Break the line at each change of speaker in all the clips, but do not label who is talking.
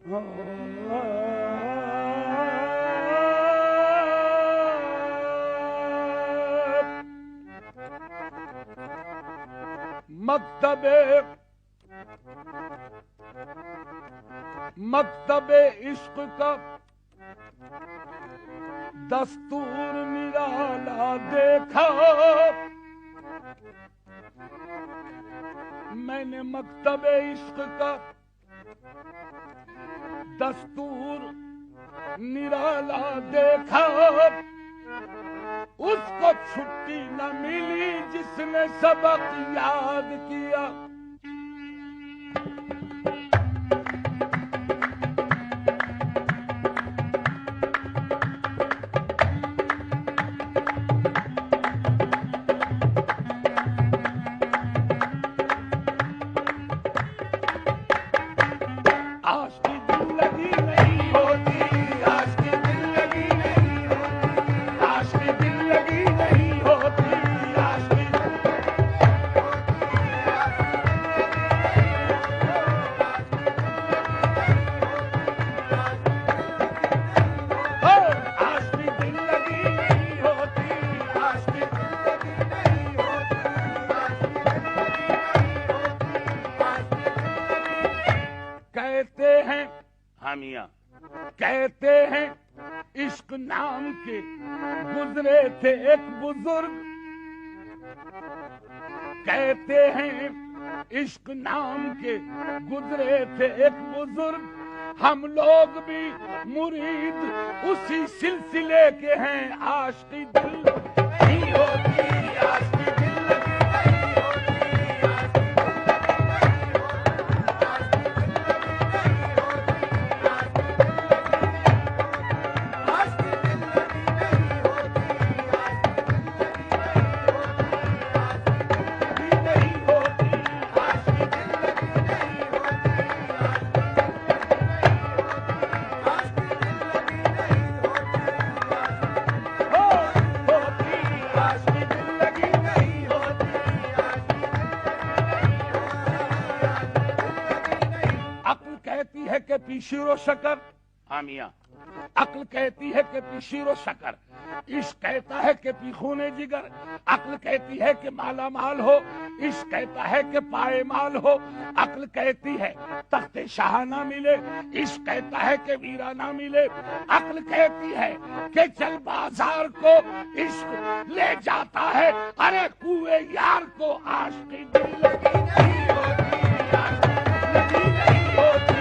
मकतबे इश्क का दस्तूर निराला देखा। मैंने मकतबे इश्क का दस्तूर निराला देखा। उसको छुट्टी न मिली जिसने सबक याद किया। कहते हैं इश्क नाम के गुजरे थे एक बुजुर्ग। कहते हैं इश्क नाम के गुजरे थे एक बुजुर्ग। हम लोग भी मुरीद उसी सिलसिले के हैं। आशिकी दिल नहीं होती, आशिकी दिल नहीं होती। शीरो शकर, हाँ मियां, अक्ल कहती है कि पी शीरो शकर। इश्क कहता है कि पी खूने जिगर। अक्ल कहती है कि माला माल हो। इश्क कहता है कि पाए माल हो। अक्ल कहती है तख्ते शाह ना मिले। इश्क कहता है कि वीरा ना मिले। अक्ल कहती है कि चल बाजार को इश्क ले जाता है। अरे कुए यार को आशिकी दिल लगी नहीं होती, आशिकी दिल लगी नहीं होती।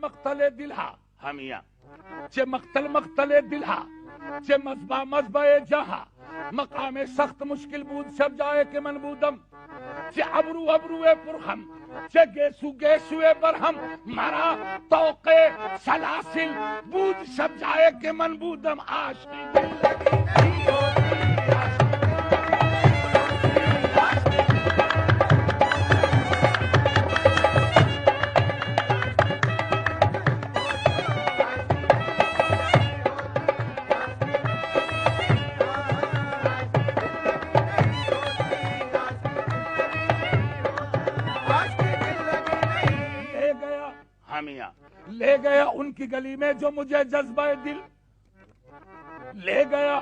मकतले दिलहा हमिया चे मकतल मकतले दिलहा चे मजबा मजबे जहा मकामे सख्त मुश्किल बूद सब जाए के मनबूदम चे अबरू अबरुए पुरहम चे गेसु गेसुए बरहम मरा तौके सलासिल बूद सब जाए के मनबूदम। आशिकी दिल लगी नहीं होती, ले गया उनकी गली में जो मुझे जज्बा दिल। ले गया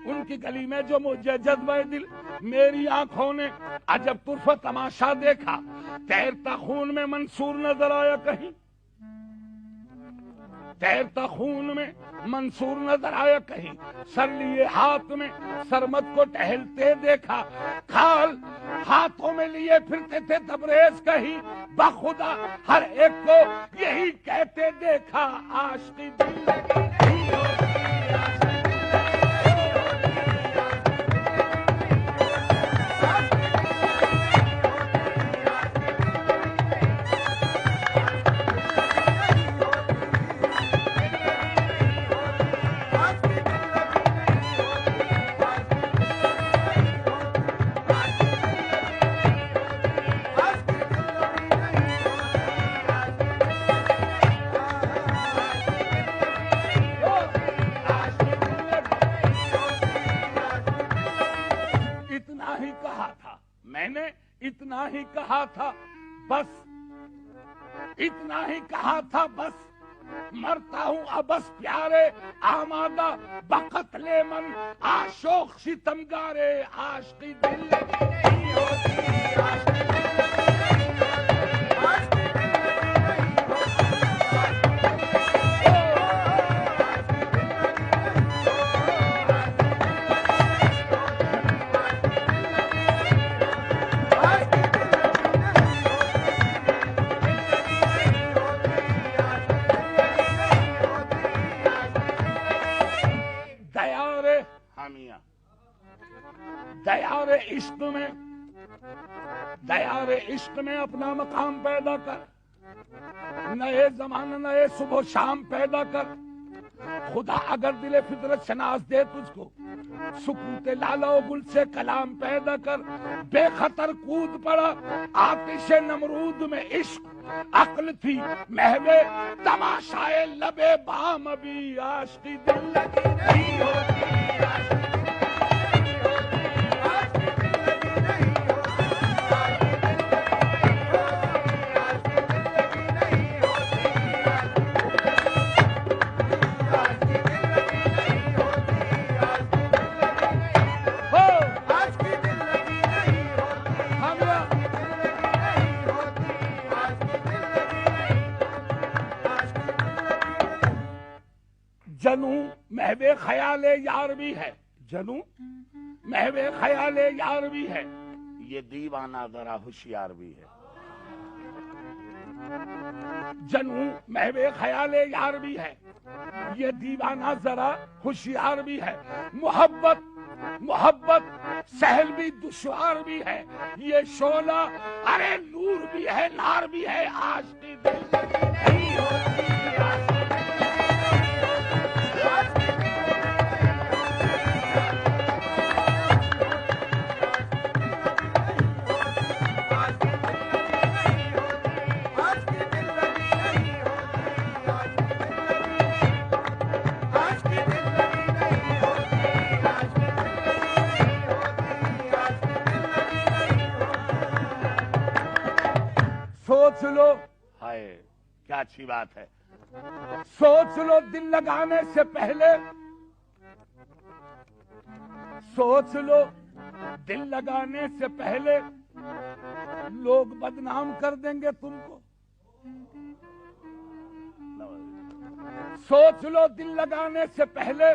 उनकी गली में जो मुझे जज्बा दिल। मेरी आंखों ने अजब तुर्फा तमाशा देखा। तैरता खून में मंसूर नजर आया कहीं। तैरता खून में मंसूर नजर आया कहीं। सर लिए हाथ में सरमत को टहलते देखा। खाल हाथों में लिए फिरते थे तबरेज कहीं। बखुदा हर एक को यही कहते देखा। आशिकी दिल लगी नहीं होती, इतना ही कहा था बस, इतना ही कहा था बस, मरता हूँ अबस प्यारे आमादा बकतले मन आशोक सितमगारे, आशिकी दिल लगी नहीं होती, आशिकी दयारे इश्क में, दयारे इश्क में अपना मकाम पैदा कर, नए जमाने नए सुबह शाम पैदा कर। खुदा अगर दिले फितरत शनास दे तुझको, सुकूते लालो गुल से कलाम पैदा कर। बेखतर कूद पड़ा आतिशे नमरूद में इश्क, अक्ल थी महवे तमाशाए लबे बाम, अभी आशिकी दिल लगी नहीं होती, जनू महवे ख्याले यार भी है, जनू महवे ख्याले यार भी है, ये दीवाना जरा होशियार भी है। जनू महवे ख्याले यार भी है, ये दीवाना जरा होशियार भी है। मोहब्बत मोहब्बत सहल भी दुश्वार भी है, ये शोला अरे नूर भी है नार भी है, आशिकी दिल लगी नहीं होती, सोच लो। हाय क्या अच्छी बात है। सोच लो दिल लगाने से पहले, सोच लो दिल लगाने से पहले लोग बदनाम कर देंगे तुमको। सोच लो दिल लगाने से पहले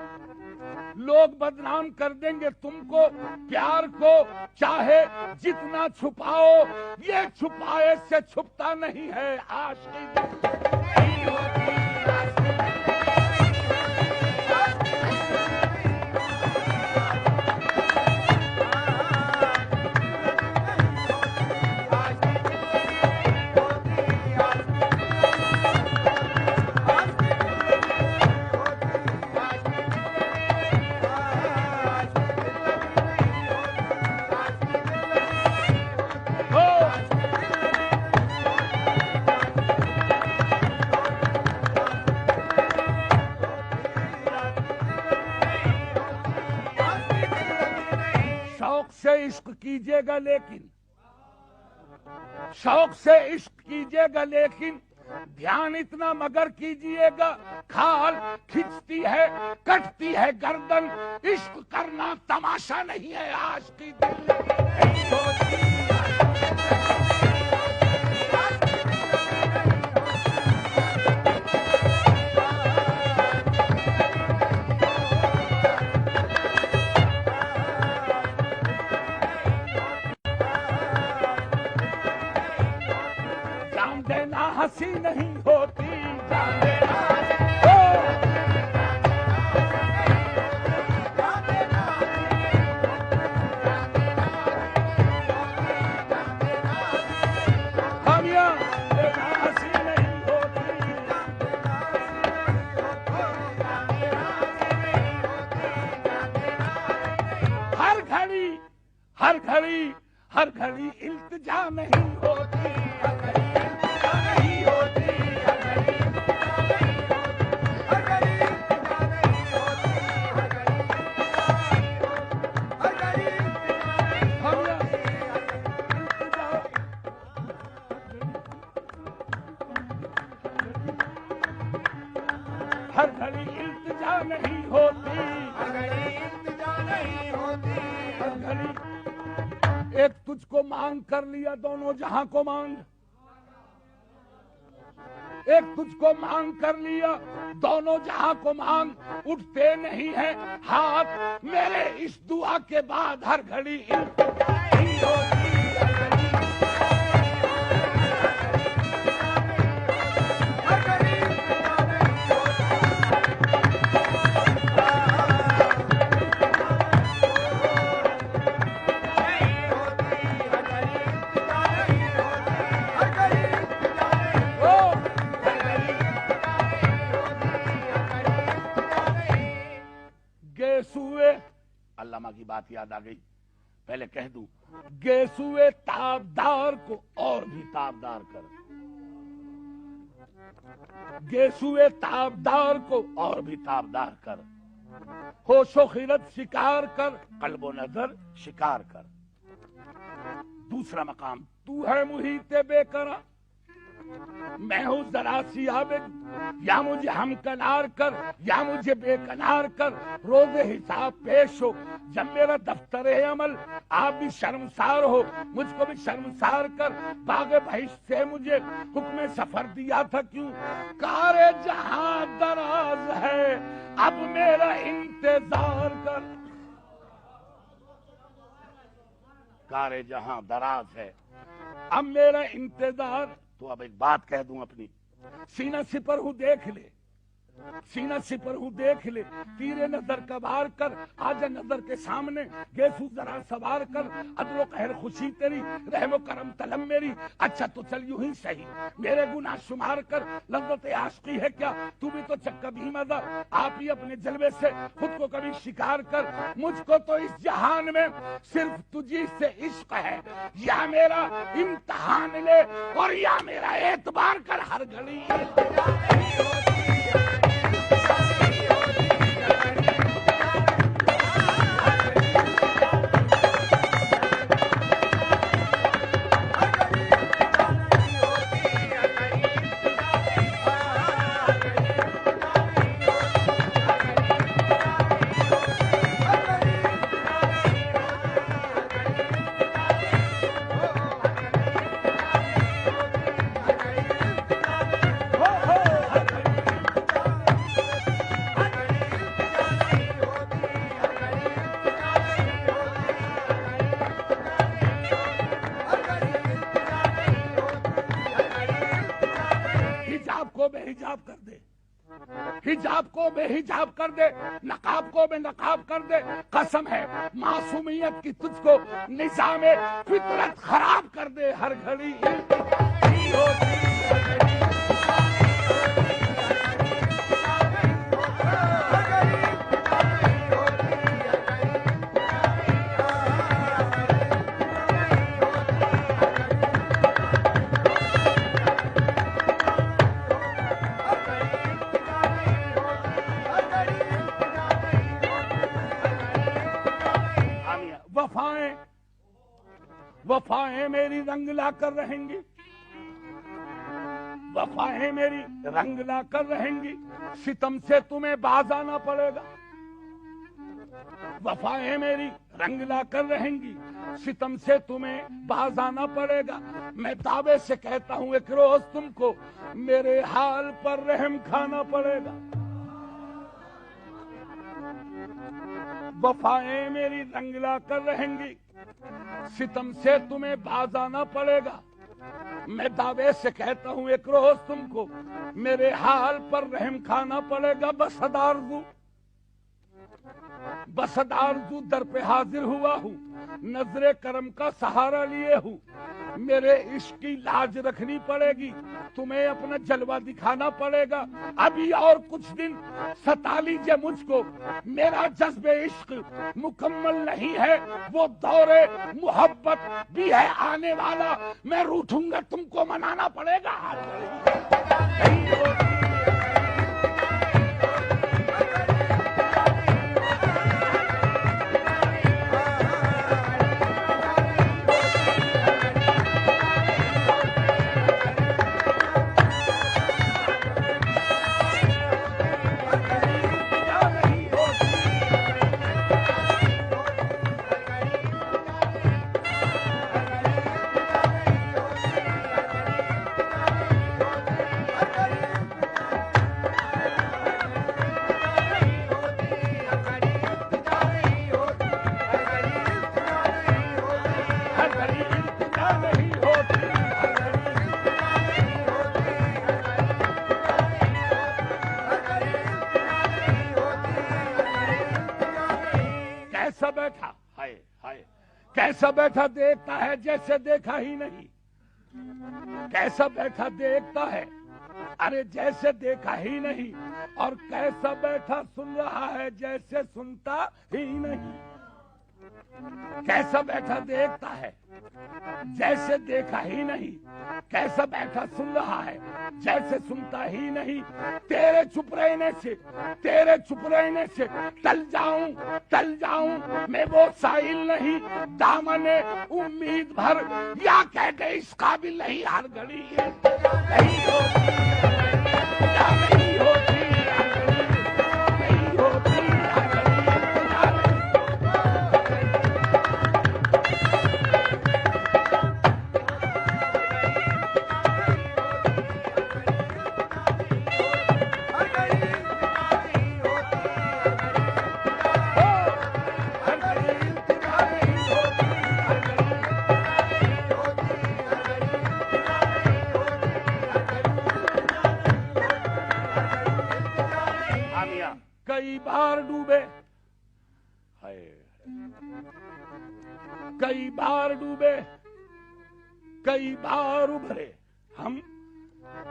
लोग बदनाम कर देंगे तुमको। प्यार को चाहे जितना छुपाओ, ये छुपाए से छुपता नहीं है, आशिकी नहीं होती, इश्क कीजिएगा लेकिन, शौक से इश्क कीजिएगा लेकिन ध्यान इतना मगर कीजिएगा, खाल खिंचती है कटती है गर्दन, इश्क करना तमाशा नहीं है, आशिकी दिल नहीं होती। हंसी नहीं होती, जान देना हम यहाँ हंसी नहीं होती, हर घड़ी हर घड़ी हर घड़ी इल्तिजा नहीं होती, एक तुझको मांग कर लिया, दोनों जहां को मांग। एक तुझको मांग कर लिया, दोनों जहां को मांग। उठते नहीं है हाथ मेरे इस दुआ के बाद, हर घड़ी इंतज़ारी होती है। गेसुए, अल्लामा की बात याद आ गई, पहले कह दूं, गेसुए ताबदार को और भी ताबदार कर, गेसुए ताबदार को और भी ताबदार कर, होशो खिरत शिकार कर, कल्बो नजर शिकार कर। दूसरा मकाम, तू है मुहीते बेकरा, मैं हूं जरा सी आबिद, या मुझे हम कनार कर या मुझे बेकनार कर, रोजे हिसाब पेश हो जब मेरा दफ्तर अमल, आप भी शर्मसार हो मुझको भी शर्मसार कर। बागे बहिश्त से मुझे हुक्म सफर दिया था क्यों, कारे जहां दराज है अब मेरा इंतजार कर, कारे जहां दराज है अब मेरा इंतजार। तो अब एक बात कह दूं अपनी, सीना सिपर हूं देख ले, सीना सिपर हूं देख ले, तीरे नजर का वार कर, आजा नजर के सामने, गेसू जरा सवार कर, अदलो कहर खुशी तेरी, रहमो करम तलम मेरी। अच्छा तो चल यूं ही सही, मेरे गुनाह शुमार कर, लज्जत आशिकी है क्या, तू भी तो चक्का भी मजा, आप ही अपने जलवे से खुद को कभी शिकार कर। मुझको तो इस जहान में सिर्फ तुझी से इश्क है, या मेरा इम्तिहान ले और या मेरा एतबार कर, हर घड़ी बेहिजाब कर दे, हिजाब को बेहिजाब कर दे, नकाब को बेनकाब कर दे। कसम है मासूमियत की तुझको निजामे फितरत खराब कर दे, हर घड़ी वफाएं मेरी रंग ला कर रहेंगी, वफाएं मेरी रंग ला कर रहेंगी, सितम से तुम्हें बाज आना पड़ेगा। वफाएं मेरी रंग ला कर रहेंगी, सितम से तुम्हें बाज आना पड़ेगा। मैं दावे से कहता हूं एक रोज तुमको मेरे हाल पर रहम खाना पड़ेगा। वफाएं मेरी रंग ला कर रहेंगी, सितम से तुम्हें बाज आना पड़ेगा। मैं दावे से कहता हूं एक रोज तुमको मेरे हाल पर रहम खाना पड़ेगा। बसद आरज़ू दर पे हाजिर हुआ हूँ, नजरे करम का सहारा लिए हूँ। मेरे इश्क की लाज रखनी पड़ेगी, तुम्हें अपना जलवा दिखाना पड़ेगा। अभी और कुछ दिन सता लीजिए मुझको, मेरा जज्बे इश्क मुकम्मल नहीं है, वो दौरे मोहब्बत भी है आने वाला। मैं रूठूंगा तुमको मनाना पड़ेगा। कैसा बैठा, हाय हाय, कैसा बैठा देखता है जैसे देखा ही नहीं। कैसा बैठा देखता है, अरे जैसे देखा ही नहीं। और कैसा बैठा सुन रहा है जैसे सुनता ही नहीं। कैसा बैठा देखता है जैसे देखा ही नहीं। कैसा बैठा सुन रहा है जैसे सुनता ही नहीं। तेरे चुप रहने से, तेरे चुप रहने से टल जाऊं मैं वो साहिल नहीं। दामने उम्मीद भर या कह दे इस काबिल नहीं। हर घड़ी ये नहीं होती, या नहीं होती, नहीं होती, हर घड़ी कई बार डूबे, कई बार डूबे, कई बार उभरे हम।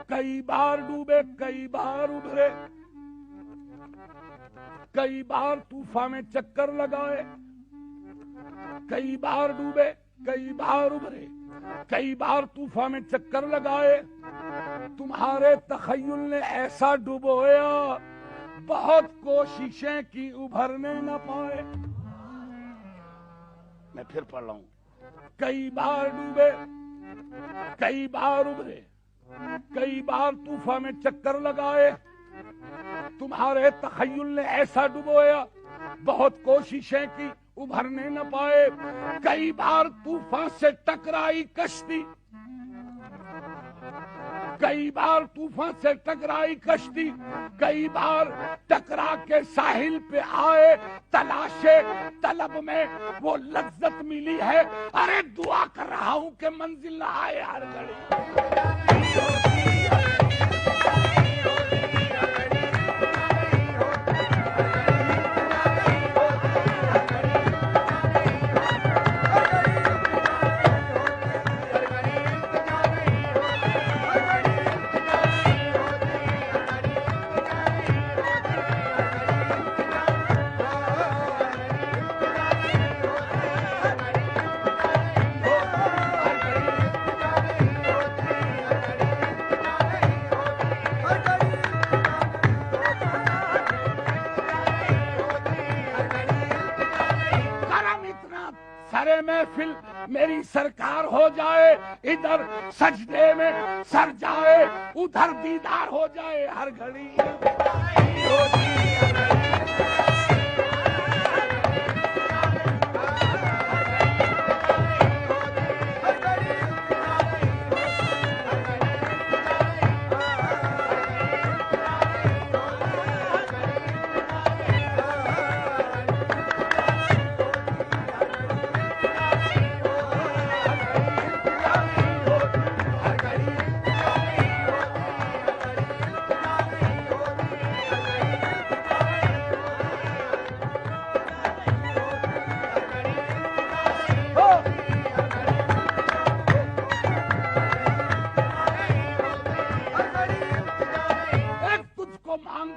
कई बार डूबे, कई बार उभरे, कई बार तूफान में चक्कर लगाए। कई बार डूबे, कई बार उभरे, कई बार तूफान में चक्कर लगाए। तुम्हारे तखय्युल ने ऐसा डुबोया, बहुत कोशिशें की उभरने न पाए। मैं फिर पढ़ रहा हूं। कई बार डूबे, कई बार उभरे, कई बार तूफान में चक्कर लगाए। तुम्हारे तखय्युल ने ऐसा डुबोया, बहुत कोशिशें की उभरने न पाए। कई बार तूफान से टकराई कश्ती, कई बार तूफान से टकराई कश्ती। कई बार टकरा के साहिल पे आए, तलाशे तलब में वो लज्जत मिली है। अरे दुआ कर रहा हूं कि मंजिल ना आए हर घड़ी। सारे महफिल मेरी सरकार हो जाए। इधर सजदे में सर जाए, उधर दीदार हो जाए हर घड़ी।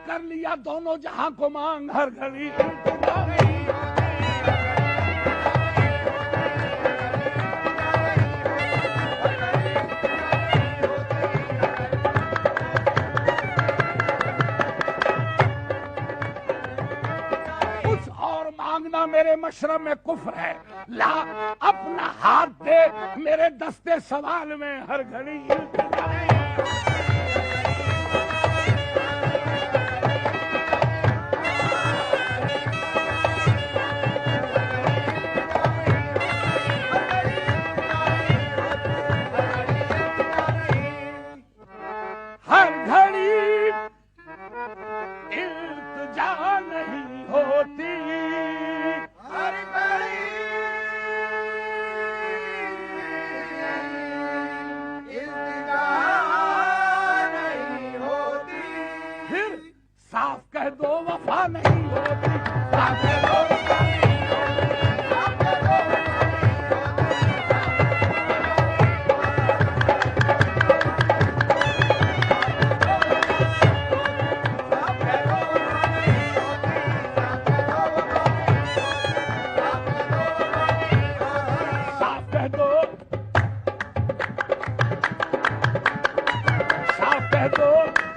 कर लिया दोनों जहां को मांग हर घड़ी। कुछ और मांगना मेरे मशरब में कुफ्र है। ला अपना हाथ दे मेरे दस्ते सवाल में हर घड़ी। हर घड़ी इल्तिजा नहीं होती, हर घड़ी इल्तिजा नहीं होती। फिर साफ कह दो वफा नहीं होती, साफ कह दो वफा नहीं होती। तो